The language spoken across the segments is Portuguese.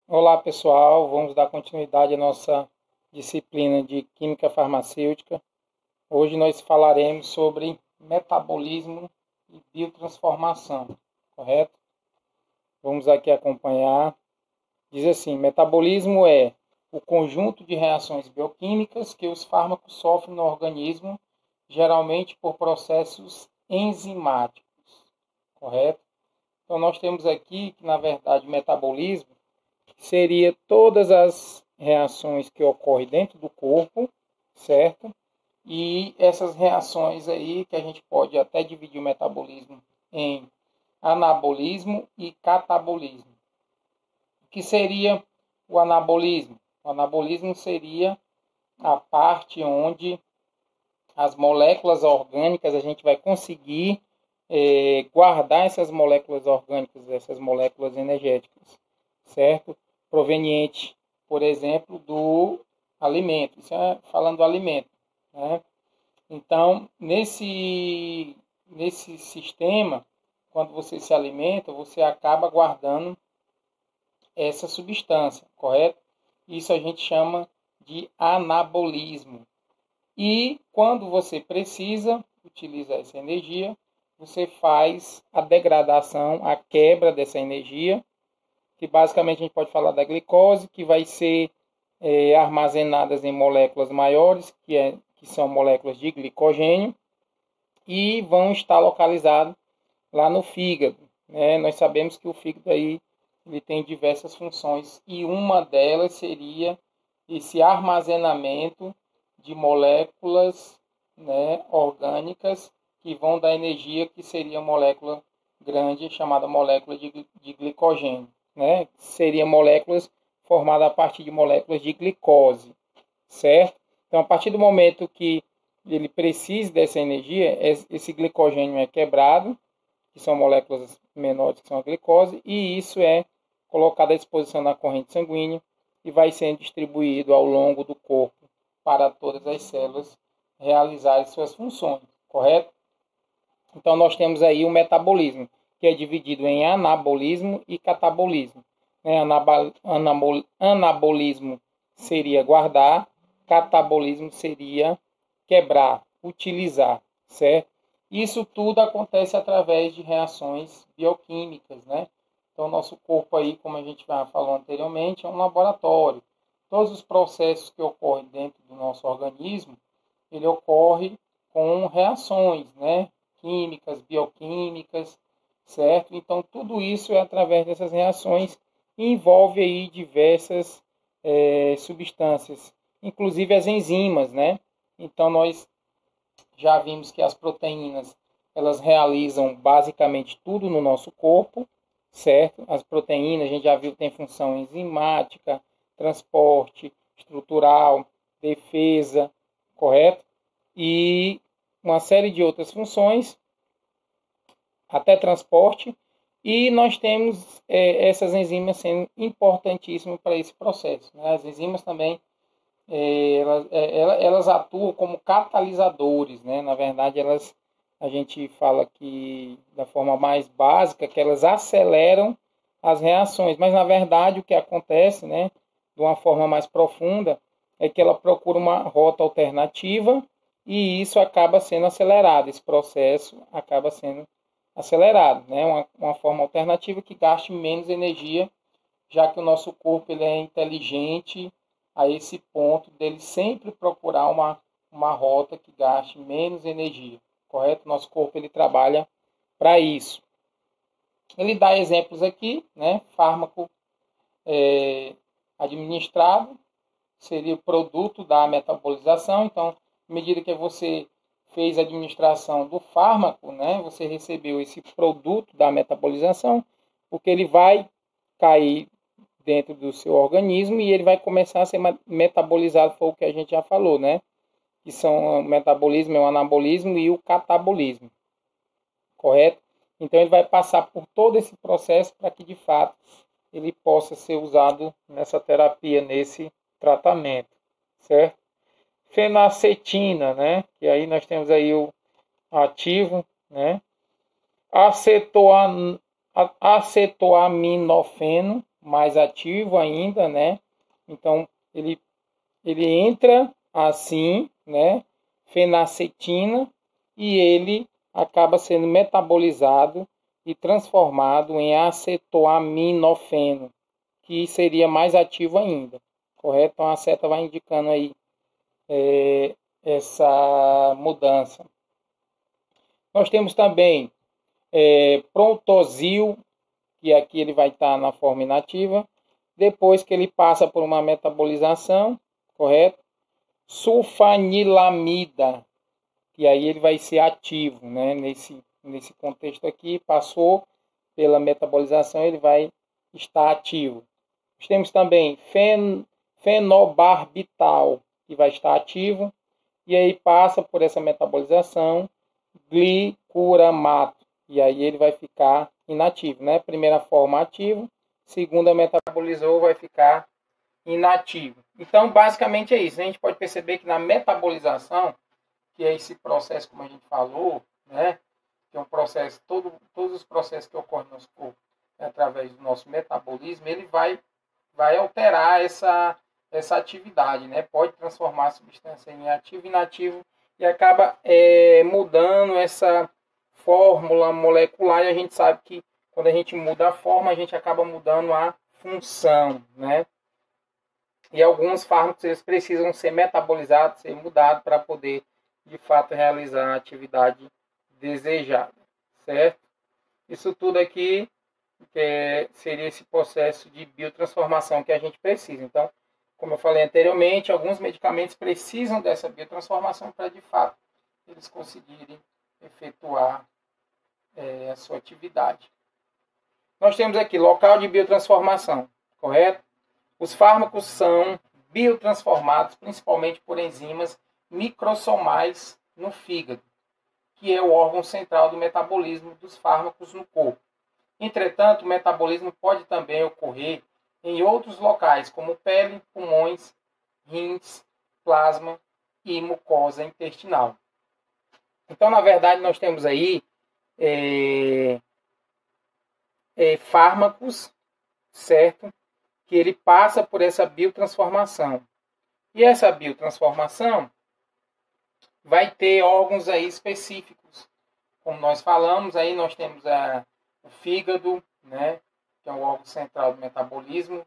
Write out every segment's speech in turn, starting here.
Olá pessoal, vamos dar continuidade à nossa disciplina de Química Farmacêutica. Hoje nós falaremos sobre metabolismo e biotransformação, correto? Vamos aqui acompanhar. Diz assim, metabolismo é o conjunto de reações bioquímicas que os fármacos sofrem no organismo, geralmente por processos enzimáticos, correto? Então nós temos aqui que, na verdade, metabolismo seria todas as reações que ocorrem dentro do corpo, certo? E essas reações aí que a gente pode até dividir o metabolismo em anabolismo e catabolismo. O que seria o anabolismo? O anabolismo seria a parte onde as moléculas orgânicas a gente vai conseguir guardar essas moléculas orgânicas, essas moléculas energéticas, certo? Proveniente, por exemplo, do alimento. Isso é falando do alimento, né? Então, nesse sistema, quando você se alimenta, você acaba guardando essa substância, correto? Isso a gente chama de anabolismo. E quando você precisa utilizar essa energia, você faz a degradação, a quebra dessa energia, que basicamente a gente pode falar da glicose, que vai ser armazenadas em moléculas maiores, que são moléculas de glicogênio, e vão estar localizadas lá no fígado, né? Nós sabemos que o fígado aí, ele tem diversas funções, e uma delas seria esse armazenamento de moléculas, né, orgânicas que vão dar energia, que seria a molécula grande, chamada molécula de glicogênio, né? Seria moléculas formadas a partir de moléculas de glicose, certo? Então, a partir do momento que ele precisa dessa energia, esse glicogênio é quebrado, que são moléculas menores que são a glicose, e isso é colocado à disposição na corrente sanguínea e vai sendo distribuído ao longo do corpo para todas as células realizarem suas funções, correto? Então, nós temos aí o metabolismo, que é dividido em anabolismo e catabolismo. Anabolismo seria guardar, catabolismo seria quebrar, utilizar, certo? Isso tudo acontece através de reações bioquímicas, né? Então, nosso corpo aí, como a gente já falou anteriormente, é um laboratório. Todos os processos que ocorrem dentro do nosso organismo, ele ocorre com reações, né? Químicas, bioquímicas, certo? Então, tudo isso é através dessas reações e envolve aí diversas substâncias, inclusive as enzimas, né? Então, nós já vimos que as proteínas, elas realizam basicamente tudo no nosso corpo, certo? As proteínas, a gente já viu que tem função enzimática, transporte, estrutural, defesa, correto? E uma série de outras funções, até transporte, e nós temos essas enzimas sendo importantíssimas para esse processo, né? As enzimas também elas atuam como catalisadores, né? Na verdade, a gente fala que da forma mais básica que elas aceleram as reações, mas na verdade o que acontece, né, de uma forma mais profunda, é que ela procura uma rota alternativa e isso acaba sendo acelerado, esse processo acaba sendo acelerado, né? Uma forma alternativa que gaste menos energia, já que o nosso corpo ele é inteligente a esse ponto dele sempre procurar uma rota que gaste menos energia, correto? Nosso corpo ele trabalha para isso. Ele dá exemplos aqui, né? Fármaco administrado seria o produto da metabolização. Então, à medida que você fez a administração do fármaco, né? Você recebeu esse produto da metabolização, porque ele vai cair dentro do seu organismo e ele vai começar a ser metabolizado, foi o que a gente já falou, né? Que são o metabolismo, o anabolismo e o catabolismo, correto? Então ele vai passar por todo esse processo para que de fato ele possa ser usado nessa terapia, nesse tratamento, certo? Fenacetina, né? Que aí nós temos aí o ativo, né? Acetoaminofeno, mais ativo ainda, né? Então, ele entra assim, né? Fenacetina, e ele acaba sendo metabolizado e transformado em acetoaminofeno, que seria mais ativo ainda, correto? Então, a seta vai indicando aí essa mudança. Nós temos também prontozil, que aqui ele vai estar na forma inativa, depois que ele passa por uma metabolização, correto? Sulfanilamida, que aí ele vai ser ativo, né? Nesse contexto aqui, passou pela metabolização, ele vai estar ativo. Nós temos também fenobarbital, que vai estar ativo, e aí passa por essa metabolização, glicuramato, e aí ele vai ficar inativo, né? Primeira forma ativo, segunda metabolizou, vai ficar inativo. Então, basicamente é isso. A gente pode perceber que na metabolização, que é esse processo, como a gente falou, né? Que é um processo, todos os processos que ocorrem no nosso corpo, através do nosso metabolismo, ele vai alterar essa atividade, né? Pode transformar a substância em ativo e inativo e acaba mudando essa fórmula molecular, e a gente sabe que quando a gente muda a forma, a gente acaba mudando a função, né? E alguns fármacos eles precisam ser metabolizados, ser mudados para poder, de fato, realizar a atividade desejada, certo? Isso tudo aqui seria esse processo de biotransformação que a gente precisa. Então, como eu falei anteriormente, alguns medicamentos precisam dessa biotransformação para, de fato, eles conseguirem efetuar a sua atividade. Nós temos aqui local de biotransformação, correto? Os fármacos são biotransformados principalmente por enzimas microsomais no fígado, que é o órgão central do metabolismo dos fármacos no corpo. Entretanto, o metabolismo pode também ocorrer em outros locais, como pele, pulmões, rins, plasma e mucosa intestinal. Então, na verdade, nós temos aí fármacos, certo? Que ele passa por essa biotransformação. E essa biotransformação vai ter órgãos aí específicos. Como nós falamos, aí nós temos o fígado, né? Que é o órgão central do metabolismo.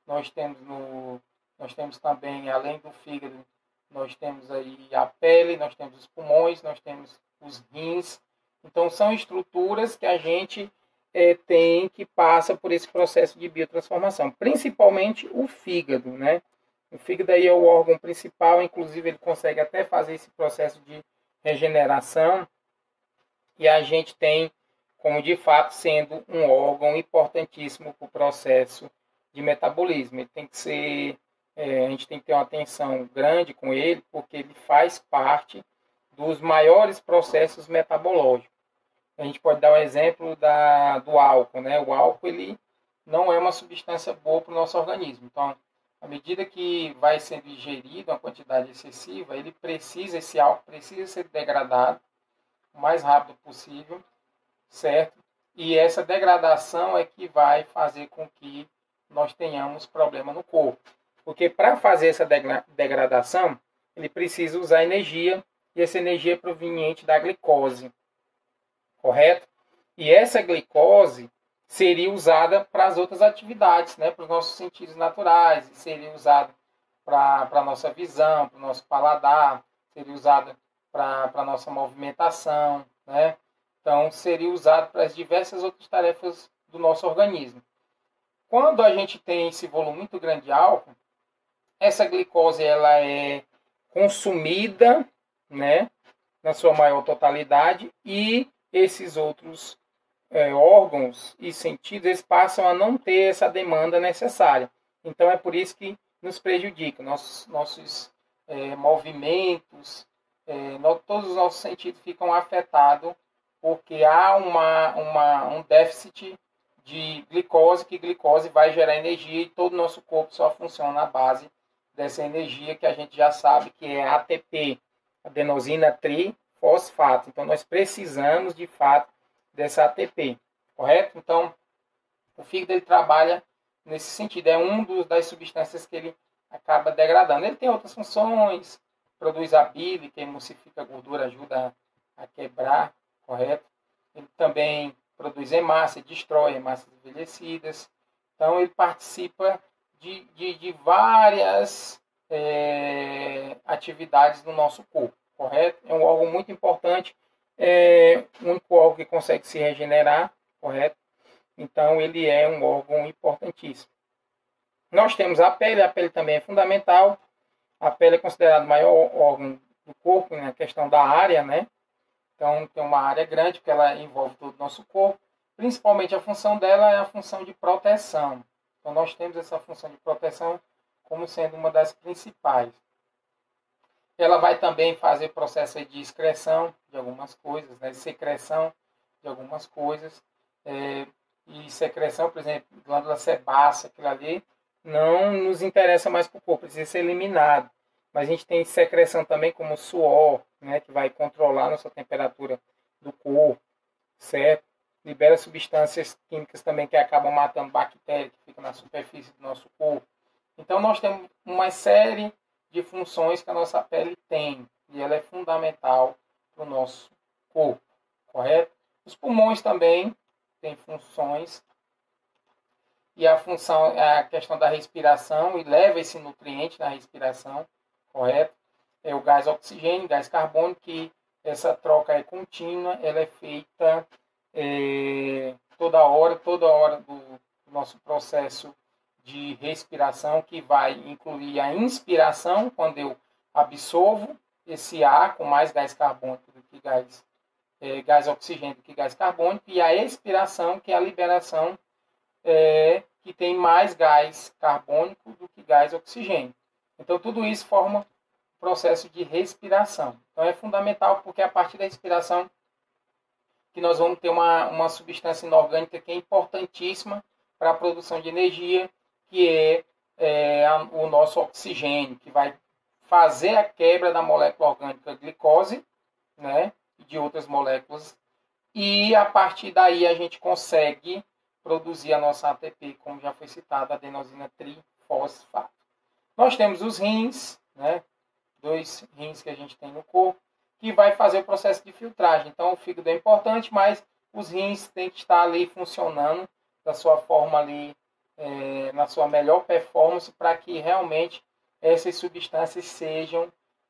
Nós temos também, além do fígado, nós temos aí a pele, nós temos os pulmões, nós temos os rins. Então, são estruturas que a gente tem que passa por esse processo de biotransformação. Principalmente o fígado, né? O fígado aí é o órgão principal, inclusive ele consegue até fazer esse processo de regeneração. E a gente tem como, de fato, sendo um órgão importantíssimo para o processo de metabolismo. Ele tem que ser... a gente tem que ter uma atenção grande com ele, porque ele faz parte dos maiores processos metabológicos. A gente pode dar um exemplo do álcool, né? O álcool ele não é uma substância boa para o nosso organismo. Então, à medida que vai sendo ingerido uma quantidade excessiva, esse álcool precisa ser degradado o mais rápido possível, certo? E essa degradação é que vai fazer com que nós tenhamos problema no corpo. Porque para fazer essa degradação, ele precisa usar energia, e essa energia é proveniente da glicose, correto? E essa glicose seria usada para as outras atividades, né? Para os nossos sentidos naturais, seria usada para a nossa visão, para o nosso paladar, seria usada para a nossa movimentação, né? Então, seria usado para as diversas outras tarefas do nosso organismo. Quando a gente tem esse volume muito grande de álcool, essa glicose ela é consumida, né, na sua maior totalidade, e esses outros órgãos e sentidos eles passam a não ter essa demanda necessária. Então, é por isso que nos prejudica. Nossos movimentos, todos os nossos sentidos ficam afetados, porque há um déficit de glicose, que glicose vai gerar energia, e todo o nosso corpo só funciona à base dessa energia que a gente já sabe que é ATP, adenosina trifosfato. Então, nós precisamos, de fato, dessa ATP, correto? Então, o fígado ele trabalha nesse sentido. É das substâncias que ele acaba degradando. Ele tem outras funções, produz a bile, que emulsifica a gordura, ajuda a quebrar, correto? Ele também produz hemácia, destrói hemácias envelhecidas. Então, ele participa de várias atividades do nosso corpo, correto? É um órgão muito importante, o único órgão que consegue se regenerar, correto? Então, ele é um órgão importantíssimo. Nós temos a pele também é fundamental. A pele é considerado o maior órgão do corpo na questão da área, né? Então, tem uma área grande, porque ela envolve todo o nosso corpo. Principalmente a função dela é a função de proteção. Então, nós temos essa função de proteção como sendo uma das principais. Ela vai também fazer processo de excreção de algumas coisas, né? Secreção de algumas coisas. E secreção, por exemplo, glândula sebácea, aquilo ali, não nos interessa mais para o corpo, precisa ser eliminado. Mas a gente tem secreção também como suor, né, que vai controlar a nossa temperatura do corpo, certo? Libera substâncias químicas também que acabam matando bactérias que ficam na superfície do nosso corpo. Então nós temos uma série de funções que a nossa pele tem e ela é fundamental para o nosso corpo, correto? Os pulmões também têm funções e a função é a questão da respiração e leva esse nutriente na respiração, correto? É o gás oxigênio, gás carbônico, que essa troca é contínua, ela é feita toda hora do nosso processo de respiração, que vai incluir a inspiração, quando eu absorvo esse ar com mais gás carbônico do que gás oxigênio do que gás carbônico, e a expiração, que é a liberação que tem mais gás carbônico do que gás oxigênio. Então, tudo isso forma o processo de respiração. Então, é fundamental, porque é a partir da respiração que nós vamos ter uma substância inorgânica que é importantíssima para a produção de energia, que o nosso oxigênio, que vai fazer a quebra da molécula orgânica glicose, né, e de outras moléculas, e a partir daí a gente consegue produzir a nossa ATP, como já foi citado, a adenosina trifosfato. Nós temos os rins, né, 2 rins que a gente tem no corpo, que vai fazer o processo de filtragem. Então, o fígado é importante, mas os rins têm que estar ali funcionando da sua forma ali, na sua melhor performance, para que realmente essas substâncias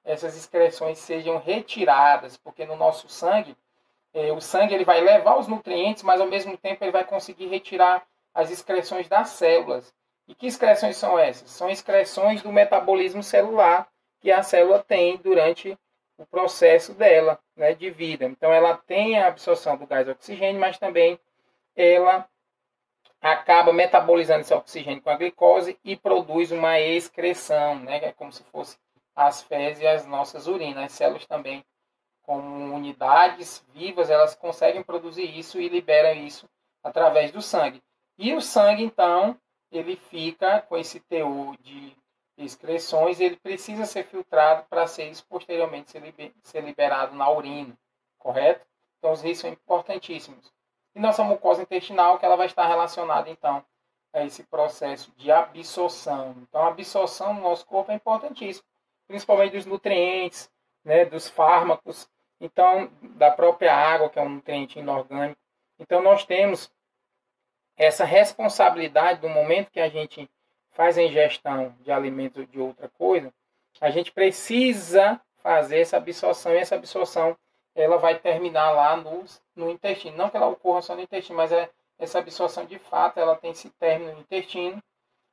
essas excreções sejam retiradas, porque no nosso sangue, o sangue ele vai levar os nutrientes, mas ao mesmo tempo ele vai conseguir retirar as excreções das células. E que excreções são essas? São excreções do metabolismo celular que a célula tem durante o processo dela, né, de vida. Então ela tem a absorção do gás oxigênio, mas também ela acaba metabolizando esse oxigênio com a glicose e produz uma excreção, né, que é como se fosse as fezes e as nossas urinas. As células também, como unidades vivas, elas conseguem produzir isso e liberam isso através do sangue. E o sangue, então, ele fica com esse teor de excreções, ele precisa ser filtrado para posteriormente ser liberado na urina, correto? Então, os rins são importantíssimos. E nossa mucosa intestinal, que ela vai estar relacionada, então, a esse processo de absorção. Então, a absorção no nosso corpo é importantíssima, principalmente dos nutrientes, né, dos fármacos, então, da própria água, que é um nutriente inorgânico. Então, nós temos essa responsabilidade do momento que a gente faz a ingestão de alimentos ou de outra coisa, a gente precisa fazer essa absorção, e essa absorção ela vai terminar lá no intestino. Não que ela ocorra só no intestino, mas essa absorção de fato ela tem esse término no intestino.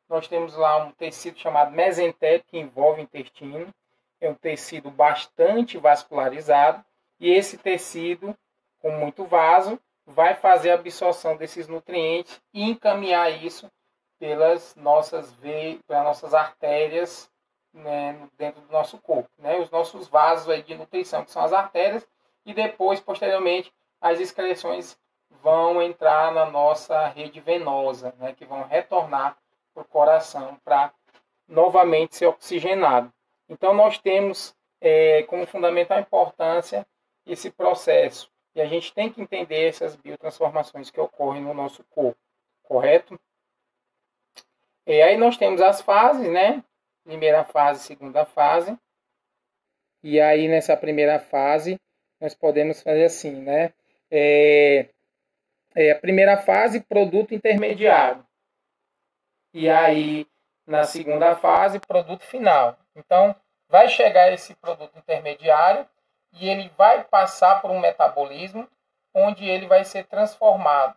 Nós temos lá um tecido chamado mesentérico, que envolve o intestino. É um tecido bastante vascularizado, e esse tecido, com muito vaso, vai fazer a absorção desses nutrientes e encaminhar isso pelas nossas veias, pelas nossas artérias, né, dentro do nosso corpo, né? Os nossos vasos aí de nutrição, que são as artérias, e depois, posteriormente, as excreções vão entrar na nossa rede venosa, né, que vão retornar para o coração para novamente ser oxigenado. Então, nós temos como fundamental importância esse processo. E a gente tem que entender essas biotransformações que ocorrem no nosso corpo, correto? E aí nós temos as fases, né? Primeira fase, segunda fase. E aí nessa primeira fase nós podemos fazer assim, né? A primeira fase, produto intermediário. E aí na segunda fase, produto final. Então vai chegar esse produto intermediário e ele vai passar por um metabolismo onde ele vai ser transformado.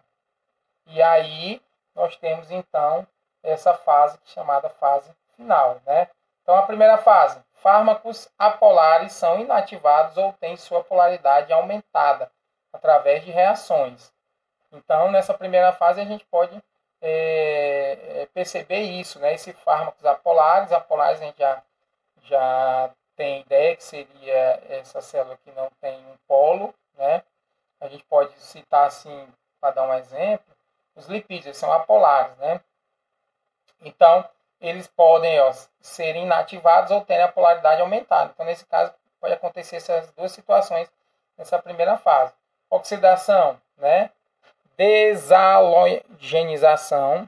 E aí nós temos então essa fase chamada fase final, né? Então a primeira fase, fármacos apolares são inativados ou têm sua polaridade aumentada através de reações. Então nessa primeira fase a gente pode perceber isso, né? Esses fármacos apolares a gente já tem ideia que seria essa célula que não tem um polo, né? A gente pode citar assim, para dar um exemplo, os lipídios, eles são apolares, né? Então, eles podem ser inativados ou terem a polaridade aumentada. Então, nesse caso, pode acontecer essas duas situações nessa primeira fase. Oxidação, né? Desalogenização,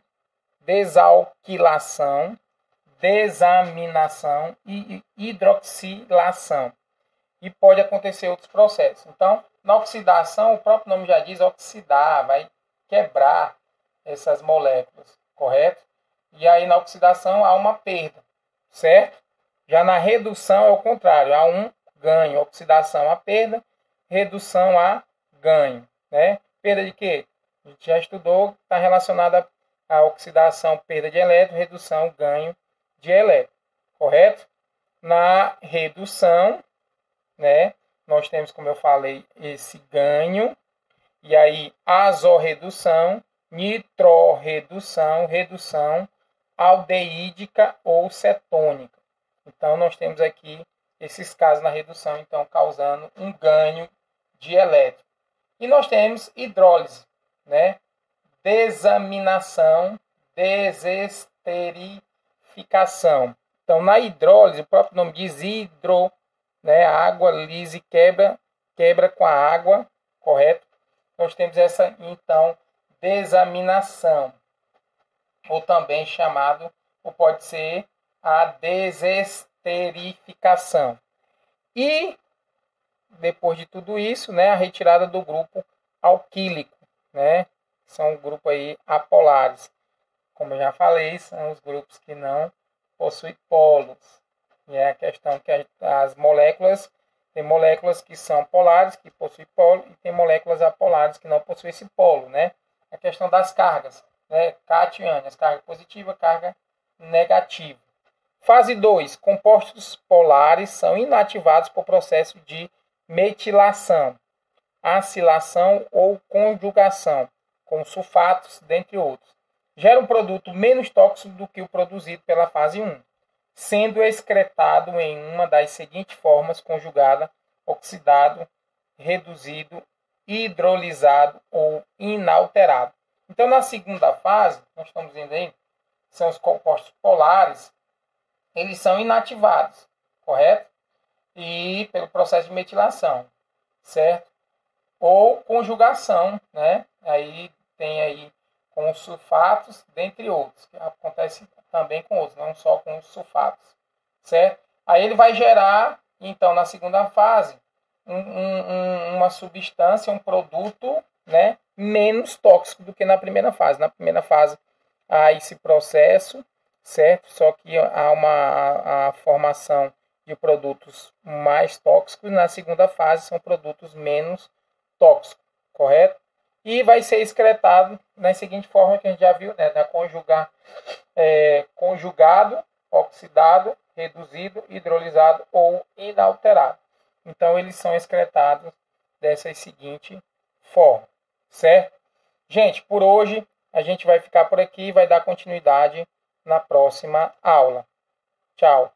desalquilação, desaminação e hidroxilação. E pode acontecer outros processos. Então, na oxidação, o próprio nome já diz oxidar, vai quebrar essas moléculas, correto? E aí na oxidação há uma perda, certo? Já na redução é o contrário, há um ganho. Oxidação a perda, redução a ganho, né? Perda de quê? A gente já estudou, está relacionada à oxidação, perda de elétron, redução, ganho de elétron, correto? Na redução, né? Nós temos, como eu falei, esse ganho, e aí azorredução, nitrorredução, redução aldeídica ou cetônica. Então, nós temos aqui esses casos na redução, então, causando um ganho de elétron. E nós temos hidrólise, né? Desaminação, desesterificação. Então, na hidrólise, o próprio nome diz hidro, né? A água lise quebra com a água, correto? Nós temos essa, então, desaminação, ou também chamado, ou pode ser a desesterificação. E, depois de tudo isso, né, a retirada do grupo alquílico, né? São um grupo aí apolares. Como eu já falei, são os grupos que não possuem polos. E é a questão que as moléculas, tem moléculas que são polares, que possuem polo, e tem moléculas apolares que não possuem esse polo, né? A questão das cargas, né? Cátion, carga positiva, carga negativa. Fase 2. Compostos polares são inativados por processo de metilação, acilação ou conjugação, com sulfatos, dentre outros. Gera um produto menos tóxico do que o produzido pela fase 1, sendo excretado em uma das seguintes formas conjugada, oxidado, reduzido, hidrolisado ou inalterado. Então, na segunda fase, nós estamos vendo aí, são os compostos polares, eles são inativados, correto? E pelo processo de metilação, certo? Ou conjugação, né? Aí tem aí com os sulfatos, dentre outros, que acontece também com outros, não só com os sulfatos, certo? Aí ele vai gerar, então, na segunda fase, uma substância, um produto, né, menos tóxico do que na primeira fase. Na primeira fase há esse processo, certo? Só que há a formação de produtos mais tóxicos. Na segunda fase são produtos menos tóxicos, correto? E vai ser excretado na seguinte forma que a gente já viu, né? Conjugado, oxidado, reduzido, hidrolisado ou inalterado. Então, eles são excretados dessa seguinte forma, certo? Gente, por hoje, a gente vai ficar por aqui e vai dar continuidade na próxima aula. Tchau!